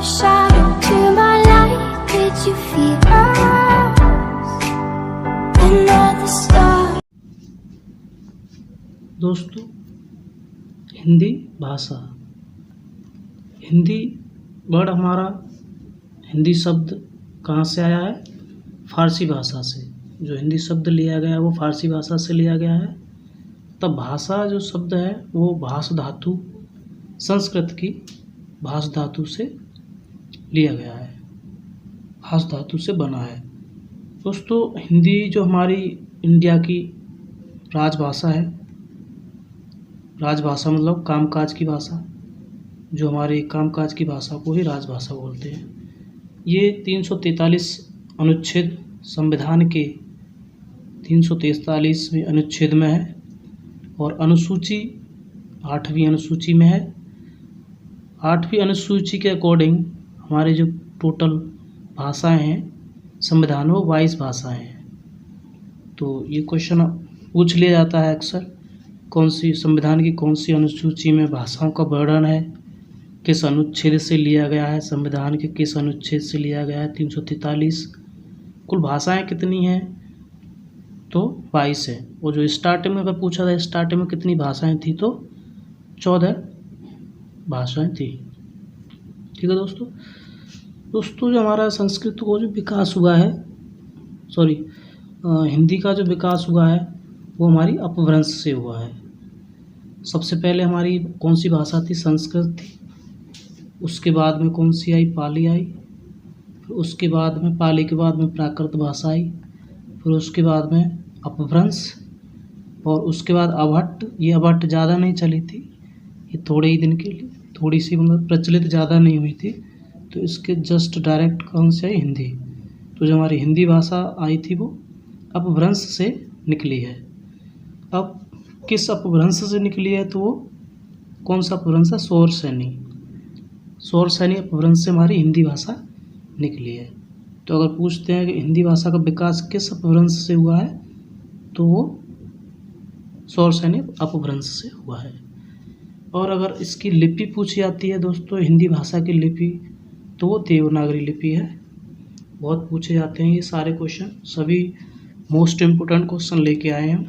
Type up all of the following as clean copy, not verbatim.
shadow to my light. Did you feel us? Another star. दोस्तों, हिंदी भाषा, Hindi word हमारा हिंदी शब्द कहाँ से आया है? फारसी भाषा से। जो हिंदी शब्द लिया गया है वो फारसी भाषा से लिया गया है। तब भाषा जो शब्द है वो भाष धातु, संस्कृत की भाष धातु से लिया गया है, भाष धातु से बना है। दोस्तों, हिंदी जो हमारी इंडिया की राजभाषा है, राजभाषा मतलब कामकाज की भाषा, जो हमारे कामकाज की भाषा को ही राजभाषा बोलते हैं। ये 343 अनुच्छेद संविधान के 343वें अनुच्छेद में है और अनुसूची 8वीं अनुसूची में है। 8वीं अनुसूची के अकॉर्डिंग हमारे जो टोटल भाषाएं हैं संविधान में 22 भाषाएं हैं। तो ये क्वेश्चन पूछ लिया जाता है अक्सर, कौन सी संविधान की कौन सी अनुसूची में भाषाओं का वर्णन है, किस अनुच्छेद से लिया गया है, संविधान के किस अनुच्छेद से लिया गया है। 343। कुल भाषाएं कितनी हैं? तो 22 है। और जो स्टार्टिंग में अगर पूछा था स्टार्टिंग में कितनी भाषाएं थी, तो 14 भाषाएं थी। ठीक है दोस्तों। जो हमारा संस्कृत को जो विकास हुआ है, हिंदी का जो विकास हुआ है वो हमारी अपभ्रंश से हुआ है। सबसे पहले हमारी कौन सी भाषा थी? संस्कृत थी। उसके बाद में कौन सी आई? पाली आई। फिर उसके बाद में पाली के बाद में प्राकृत भाषा आई। फिर उसके बाद में अपभ्रंश और उसके बाद अभट्ट। ये अभट्ट ज़्यादा नहीं चली थी, ये थोड़े ही दिन के लिए, थोड़ी सी मतलब प्रचलित ज़्यादा नहीं हुई थी। तो इसके जस्ट डायरेक्ट कौन से आई? हिंदी। तो जो हमारी हिंदी भाषा आई थी वो अपभ्रंश से निकली है। अब किस अपभ्रंश से निकली है? तो वो कौन सा अपभ्रंश है? शौरसेनी। शौरसेनी अपभ्रंश से हमारी हिंदी भाषा निकली है। तो अगर पूछते हैं कि हिंदी भाषा का विकास किस अपभ्रंश से हुआ है, तो वो शौरसेनी अपभ्रंश से हुआ है। और अगर इसकी लिपि पूछी जाती है दोस्तों, हिंदी भाषा की लिपि, तो वो देवनागरी लिपि है। बहुत पूछे जाते हैं ये सारे क्वेश्चन, सभी मोस्ट इम्पोर्टेंट क्वेश्चन लेके आए हैं।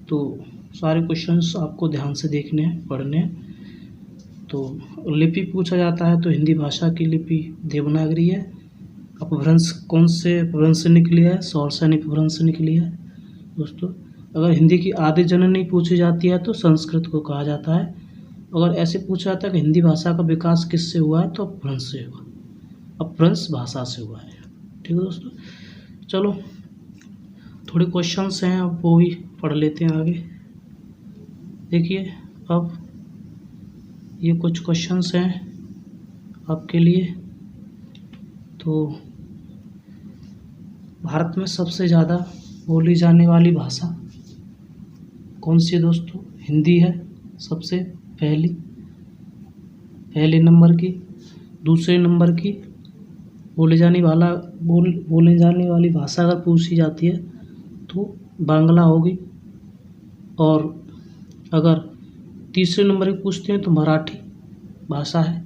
तो सारे क्वेश्चंस आपको ध्यान से देखने हैं, पढ़ने हैं। तो लिपि पूछा जाता है तो हिंदी भाषा की लिपि देवनागरी है। अपभ्रंश कौन से अपभ्रंश से निकली है? शौरसेनी अपभ्रंश से निकली है दोस्तों। अगर हिंदी की आदि जननी पूछी जाती है तो संस्कृत को कहा जाता है। अगर ऐसे पूछा जाता है कि हिंदी भाषा का विकास किससे हुआ है, तो अपभ्रंश से हुआ, अपभ्रंश भाषा से हुआ है। ठीक है दोस्तों। चलो थोड़े क्वेश्चंस हैं, अब वो भी पढ़ लेते हैं आगे। देखिए, अब ये कुछ क्वेश्चंस हैं आपके लिए। तो भारत में सबसे ज़्यादा बोली जाने वाली भाषा कौन सी है दोस्तों? हिंदी है सबसे पहले नंबर की। दूसरे नंबर की बोले जाने वाली भाषा अगर पूछी जाती है तो बांग्ला होगी। और अगर तीसरे नंबर की पूछते हैं तो मराठी भाषा है।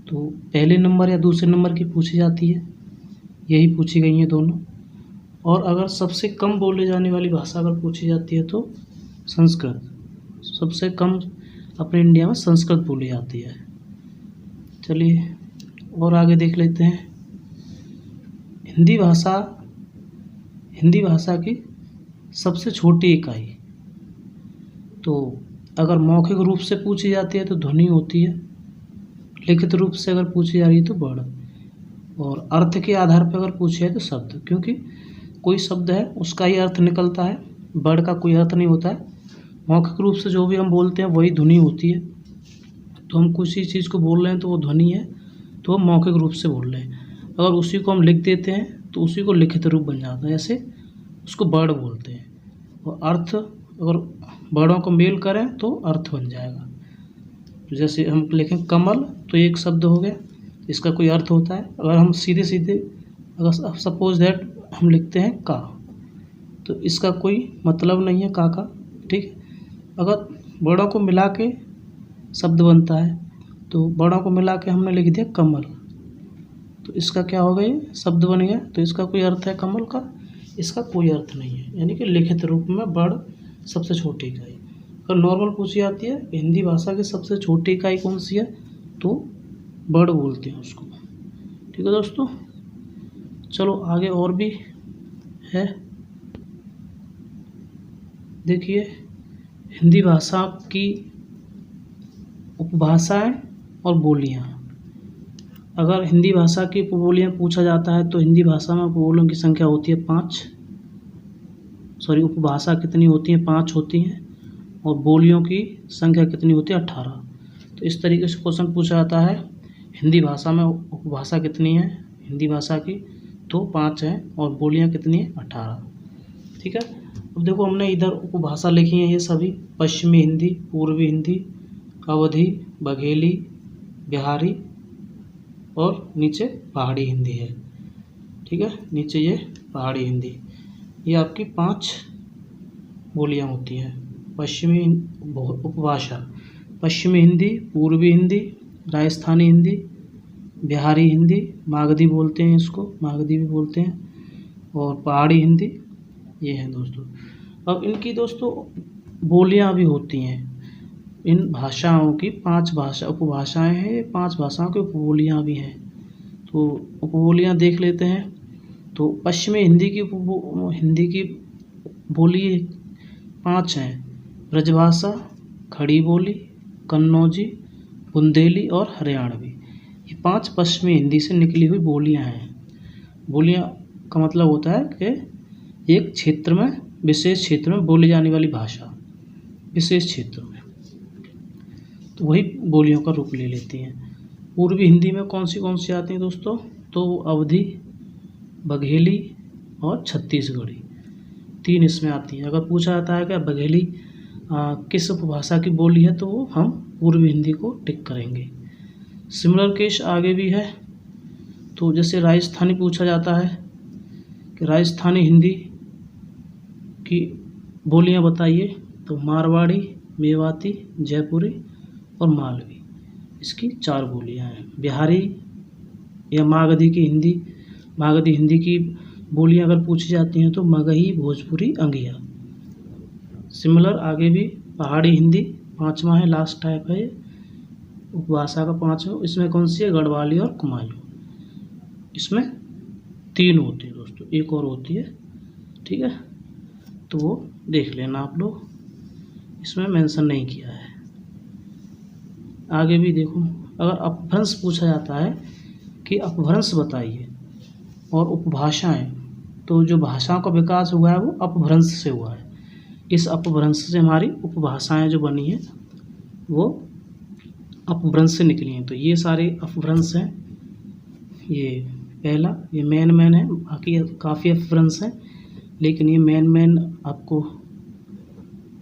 तो पहले नंबर या दूसरे नंबर की पूछी जाती है, यही पूछी गई हैं दोनों। और अगर सबसे कम बोले जाने वाली भाषा अगर पूछी जाती है तो संस्कृत। सबसे कम अपने इंडिया में संस्कृत बोली जाती है। चलिए और आगे देख लेते हैं। हिंदी भाषा की सबसे छोटी इकाई। तो अगर मौखिक रूप से पूछी जाती है तो ध्वनि होती है, लिखित रूप से अगर पूछी जा रही है तो वर्ण, और अर्थ के आधार पर अगर पूछी है तो शब्द। क्योंकि कोई शब्द है उसका ही अर्थ निकलता है, वर्ण का कोई अर्थ नहीं होता है। मौखिक रूप से जो भी हम बोलते हैं वही ध्वनि होती है। तो हम किसी चीज़ को बोल रहे हैं तो वो ध्वनि है, तो हम मौखिक रूप से बोल रहे हैं। अगर उसी को हम लिख देते हैं तो उसी को लिखित रूप बन जाता है, ऐसे उसको वर्ण बोलते हैं। और अर्थ अगर वर्णों को मेल करें तो अर्थ बन जाएगा। तो जैसे हम लिखें कमल, तो एक शब्द हो गया, इसका कोई अर्थ होता है। अगर हम सीधे अगर सपोज दैट हम लिखते हैं का, तो इसका कोई मतलब नहीं है का का। ठीक है। अगर वर्णों को मिला के शब्द बनता है, तो वर्णों को मिला के हमने लिख दिया कमल। तो इसका क्या हो गया, ये शब्द बन गया। तो इसका कोई अर्थ है कमल का? इसका कोई अर्थ नहीं है, यानी कि लिखित रूप में वर्ण सबसे छोटी इकाई। अगर नॉर्मल पूछी जाती है हिंदी भाषा की सबसे छोटी इकाई कौन सी है, तो वर्ण बोलते हैं उसको। ठीक है दोस्तों, चलो आगे और भी है। देखिए हिंदी भाषा की उपभाषाएं और बोलियां। अगर हिंदी भाषा की उपबोलियां पूछा जाता है तो हिंदी भाषा में उपबोलियों की संख्या होती है 5। उपभाषा कितनी होती है? 5 होती हैं। और बोलियों की संख्या कितनी होती है? 18। तो इस तरीके से क्वेश्चन पूछा जाता है हिंदी भाषा में उपभाषा कितनी है हिंदी भाषा की, तो 5 है। और बोलियां कितनी है? 18। ठीक है, अब देखो हमने इधर उपभाषा लिखी है, ये सभी पश्चिमी हिंदी, पूर्वी हिंदी, अवधी, बघेली, बिहारी और नीचे पहाड़ी हिंदी है। ठीक है, नीचे ये पहाड़ी हिंदी, ये आपकी 5 बोलियां होती हैं। पश्चिमी उपभाषा पश्चिमी हिंदी, पूर्वी हिंदी, राजस्थानी हिंदी, बिहारी हिंदी, मागधी बोलते हैं इसको, मागधी भी बोलते हैं, और पहाड़ी हिंदी, ये हैं दोस्तों। अब इनकी दोस्तों बोलियां भी होती हैं। इन भाषाओं की 5 उपभाषाएं हैं, ये 5 भाषाओं की उपबोलियां भी हैं। तो उपबोलियां देख लेते हैं। तो पश्चिमी हिंदी की बोली 5 हैं। ब्रजभाषा, खड़ी बोली, कन्नौजी, बुंदेली और हरियाणवी, ये 5 पश्चिमी हिंदी से निकली हुई बोलियां हैं। बोलियां का मतलब होता है कि एक क्षेत्र में, विशेष क्षेत्र में बोली जाने वाली भाषा, विशेष क्षेत्र में, तो वही बोलियों का रूप ले लेती हैं। पूर्वी हिंदी में कौन सी आती हैं दोस्तों, तो अवधी, बघेली और छत्तीसगढ़ी, 3 इसमें आती हैं। अगर पूछा जाता है कि बघेली किस उपभाषा की बोली है, तो वो हम पूर्वी हिंदी को टिक करेंगे। सिमिलर केस आगे भी है। तो जैसे राजस्थानी पूछा जाता है कि राजस्थानी हिंदी की बोलियां बताइए, तो मारवाड़ी, मेवाती, जयपुरी और मालवी, इसकी 4 बोलियां हैं। बिहारी या मागधी हिंदी की बोलियां अगर पूछी जाती हैं तो मगही, भोजपुरी, अंगिया। सिमिलर आगे भी पहाड़ी हिंदी 5वां है, लास्ट टाइप है ये उपभाषा का 5वां। इसमें कौन सी है? गढ़वाली और कुमायूं। इसमें 3 होती है दोस्तों, एक और होती है। ठीक है, तो वो देख लेना आप लोग, इसमें मेंशन नहीं किया है। आगे भी देखो, अगर अपभ्रंश पूछा जाता है कि अपभ्रंश बताइए और उपभाषाएं, तो जो भाषाओं का विकास हुआ है वो अपभ्रंश से हुआ है। इस अपभ्रंश से हमारी उपभाषाएं जो बनी हैं वो अपभ्रंश से निकली हैं। तो ये सारे अपभ्रंश हैं। ये पहला, ये मेन है, बाकी काफ़ी अपभ्रंश हैं, लेकिन ये मेन आपको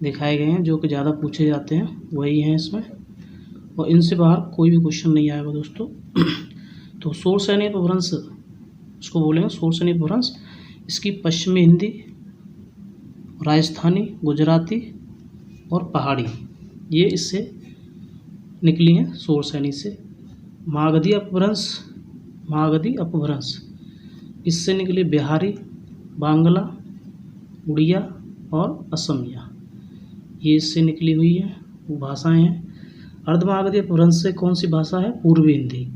दिखाए गए हैं जो कि ज़्यादा पूछे जाते हैं, वही हैं इसमें। और इनसे बाहर कोई भी क्वेश्चन नहीं आएगा दोस्तों। तो शोर सैनी अपभ्रंश उसको बोलेंगे, शोर सैनी अपभ्रंश। इसकी पश्चिमी हिंदी, राजस्थानी, गुजराती और पहाड़ी, ये इससे निकली हैं, शोर सैनी से। मागधी अपभ्रंश इससे निकली बिहारी, बांग्ला, उड़िया और असमिया, ये इससे निकली हुई है, वो भाषाएं हैं। अर्धमागधी अपभ्रंश से कौन सी भाषा है? पूर्वी हिंदी।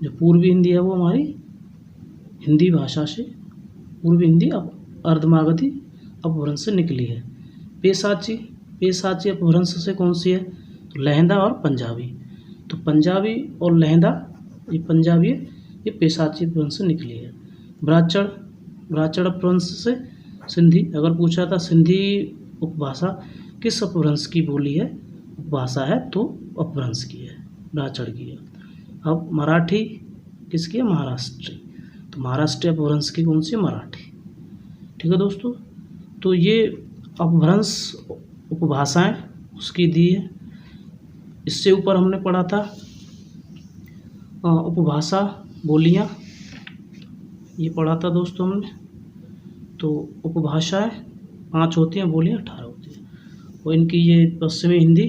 जो पूर्वी हिंदी है वो हमारी हिंदी भाषा से पूर्वी हिंदी अर्धमागधी अपभ्रंश से निकली है। पेशाची अपभ्रंश से कौन सी है? तो लहंदा और पंजाबी। तो पंजाबी और लहंदा, ये पंजाबी है, ये पेशाची अपभ्रंश से निकली है। ब्राह्मण अपभ्रंश से सिंधी। अगर पूछा था सिंधी उपभाषा किस अपभ्रंश की बोली है, उपभाषा है, तो अपभ्रंश की है, ब्राह्मण की है। अब मराठी किसकी है? महाराष्ट्री। तो महाराष्ट्रीय अपभ्रंश की कौन सी? मराठी। ठीक है दोस्तों, तो ये अपभ्रंश उपभाषाएं उसकी दी है। इससे ऊपर हमने पढ़ा था उपभाषा बोलियां, ये पढ़ा था दोस्तों हमने। तो उपभाषाएं 5 होती हैं, बोलियां 18 होती हैं। और इनकी ये पश्चिमी हिंदी,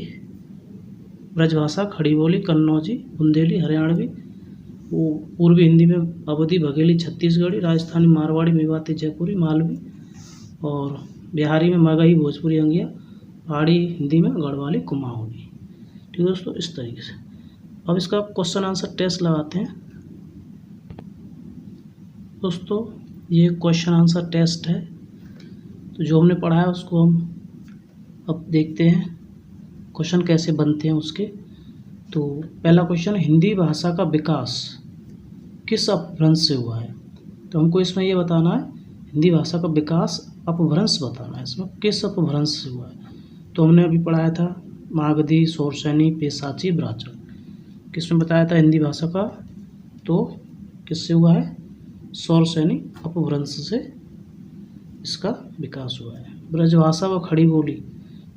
ब्रजभाषा, खड़ी बोली, कन्नौजी, बुंदेली, हरियाणवी, वो पूर्वी हिंदी में अवधी, बघेली, छत्तीसगढ़ी, राजस्थानी, मारवाड़ी, मेवाती, जयपुरी, मालवी, और बिहारी में मगही, भोजपुरी, अंगिया, पहाड़ी हिंदी में गढ़वाली, कुमाऊनी। ठीक है दोस्तों, इस तरीके से। अब इसका क्वेश्चन आंसर टेस्ट लगाते हैं दोस्तों। ये क्वेश्चन आंसर टेस्ट है, तो जो हमने पढ़ा है उसको हम अब देखते हैं क्वेश्चन कैसे बनते हैं उसके। तो पहला क्वेश्चन, हिंदी भाषा का विकास किस अपभ्रंश से हुआ है। तो हमको इसमें ये बताना है हिंदी भाषा का विकास अपभ्रंश बताना है, इसमें किस अपभ्रंश से हुआ है। तो हमने अभी पढ़ाया था मागधी, शोरसैनी, पेशाची, ब्राह्मण, किसमें बताया था हिंदी भाषा का, तो किससे हुआ है, शोरसैनी अपभ्रंश से इसका विकास हुआ है। ब्रजभाषा व खड़ी बोली,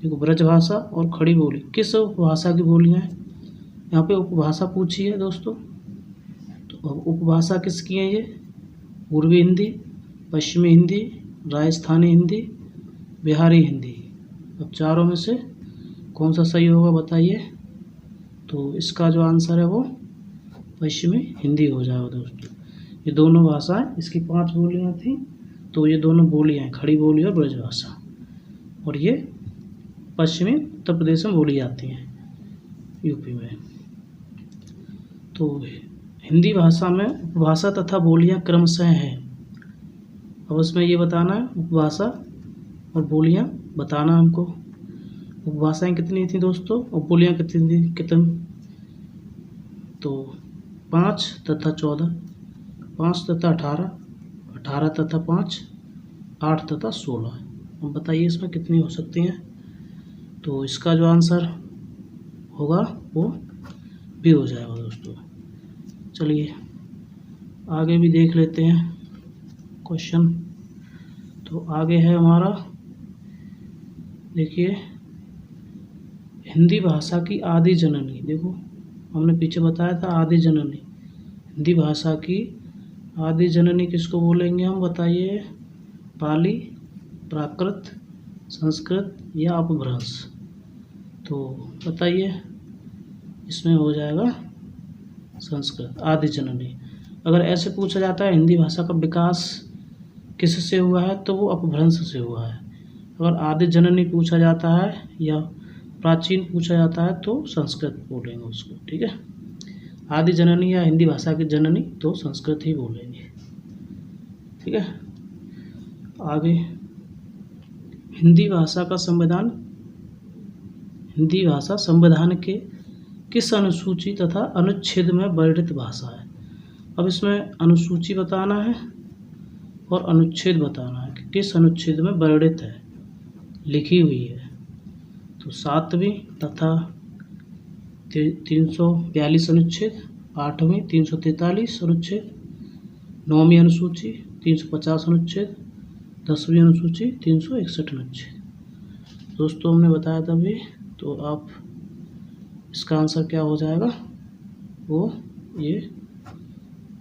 देखो ब्रजभाषा और खड़ी बोली किस उपभाषा की बोलियाँ हैं, यहाँ पे उपभाषा पूछी है दोस्तों। तो अब उपभाषा किसकी है, ये पूर्वी हिंदी, पश्चिमी हिंदी, राजस्थानी हिंदी, बिहारी हिंदी। अब चारों में से कौन सा सही होगा बताइए। तो इसका जो आंसर है वो पश्चिमी हिंदी हो जाएगा दोस्तों। ये दोनों भाषाएं, इसकी 5 बोलियां थी, तो ये दोनों बोलियां हैं, खड़ी बोली और ब्रजभाषा, और ये पश्चिमी उत्तर प्रदेश में बोली जाती हैं, यूपी में। तो हिंदी भाषा में उपभाषा तथा बोलियां क्रमशः हैं। अब उसमें ये बताना है उपभाषा और बोलियां बताना हमको। उपभाषाएं कितनी थी दोस्तों और बोलियां कितनी थी, तो 5 तथा 14, 5 तथा 18, 18 तथा 5, 8 तथा 16। अब बताइए इसमें कितनी हो सकती हैं। तो इसका जो आंसर होगा वो भी हो जाएगा दोस्तों। चलिए आगे भी देख लेते हैं क्वेश्चन। तो आगे है हमारा, देखिए हिंदी भाषा की आदि जननी। देखो हमने पीछे बताया था आदि जननी, हिंदी भाषा की आदि जननी किसको बोलेंगे हम, बताइए। पाली, प्राकृत, संस्कृत या अपभ्रंश। तो बताइए इसमें हो जाएगा संस्कृत, आदि जननी। अगर ऐसे पूछा जाता है हिंदी भाषा का विकास किससे हुआ है, तो वो अपभ्रंश से हुआ है। अगर आदि जननी पूछा जाता है या प्राचीन पूछा जाता है तो संस्कृत बोलेंगे उसको। ठीक है, आदि जननी या हिंदी भाषा की जननी तो संस्कृत ही बोलेंगे। ठीक है, आगे हिंदी भाषा का संविधान, हिंदी भाषा संविधान के किस अनुसूची तथा अनुच्छेद में वर्णित भाषा है। अब इसमें अनुसूची बताना है और अनुच्छेद बताना है कि किस अनुच्छेद में वर्णित है, लिखी हुई है। तो 7वीं तथा 342 अनुच्छेद, 8वीं 343 अनुच्छेद, 9वीं अनुसूची 350 अनुच्छेद, 10वीं अनुसूची 361 अनुच्छेद। दोस्तों हमने बताया था अभी, तो आप इसका आंसर क्या हो जाएगा, वो ये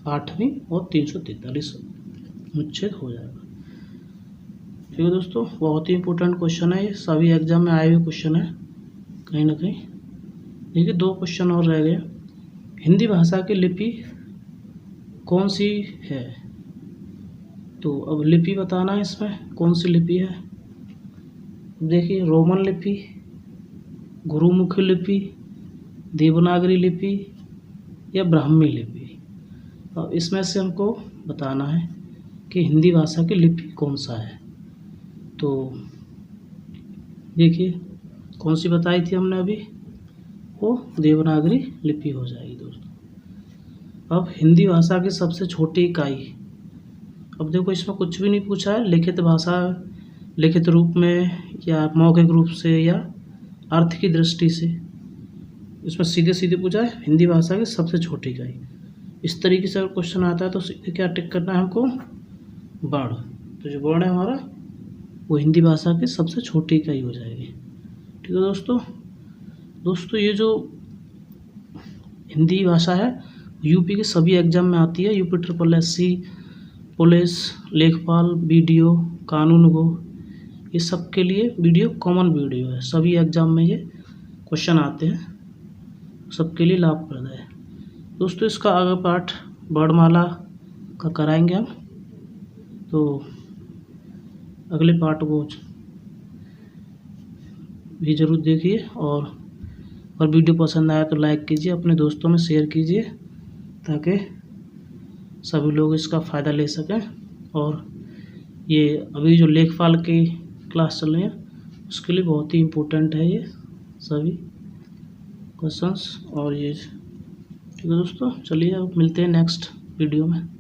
8वीं और 343 अनुच्छेद हो जाएगा। ठीक है दोस्तों, बहुत ही इंपॉर्टेंट क्वेश्चन है ये, सभी एग्जाम में आए हुए क्वेश्चन है कहीं ना कहीं। देखिए 2 क्वेश्चन और रह गए। हिंदी भाषा की लिपि कौन सी है। तो अब लिपि बताना है, इसमें कौन सी लिपि है। देखिए रोमन लिपि, गुरुमुखी लिपि, देवनागरी लिपि या ब्राह्मी लिपि। अब इसमें से हमको बताना है कि हिंदी भाषा की लिपि कौन सा है। तो देखिए कौन सी बताई थी हमने अभी, वो देवनागरी लिपि हो जाएगी दोस्तों। अब हिंदी भाषा की सबसे छोटी इकाई। अब देखो इसमें कुछ भी नहीं पूछा है, लिखित भाषा, लिखित रूप में या मौखिक रूप से या अर्थ की दृष्टि से। इसमें सीधे सीधे पूछा है हिंदी भाषा की सबसे छोटी इकाई। इस तरीके से अगर क्वेश्चन आता है तो सीधे क्या टिक करना है हमको, वर्ण। तो जो वर्ण है हमारा वो हिंदी भाषा की सबसे छोटी इकाई हो जाएगी। ठीक है दोस्तों ये जो हिंदी भाषा है यूपी के सभी एग्जाम में आती है। यूपी SSSC, पुलिस, लेखपाल, BDO, कानून गो, ये सब के लिए वीडियो कॉमन वीडियो है। सभी एग्जाम में ये क्वेश्चन आते हैं। सबके लिए लाभप्रद है। दोस्तों इसका आगे पाठ वर्णमाला का कराएंगे हम, तो अगले पार्ट को भी ज़रूर देखिए। और वीडियो पसंद आया तो लाइक कीजिए, अपने दोस्तों में शेयर कीजिए ताकि सभी लोग इसका फ़ायदा ले सकें। और ये अभी जो लेखपाल की क्लास चल रही है उसके लिए बहुत ही इम्पोर्टेंट है ये सभी क्वेश्चंस। और ये ठीक है दोस्तों, चलिए अब मिलते हैं नेक्स्ट वीडियो में।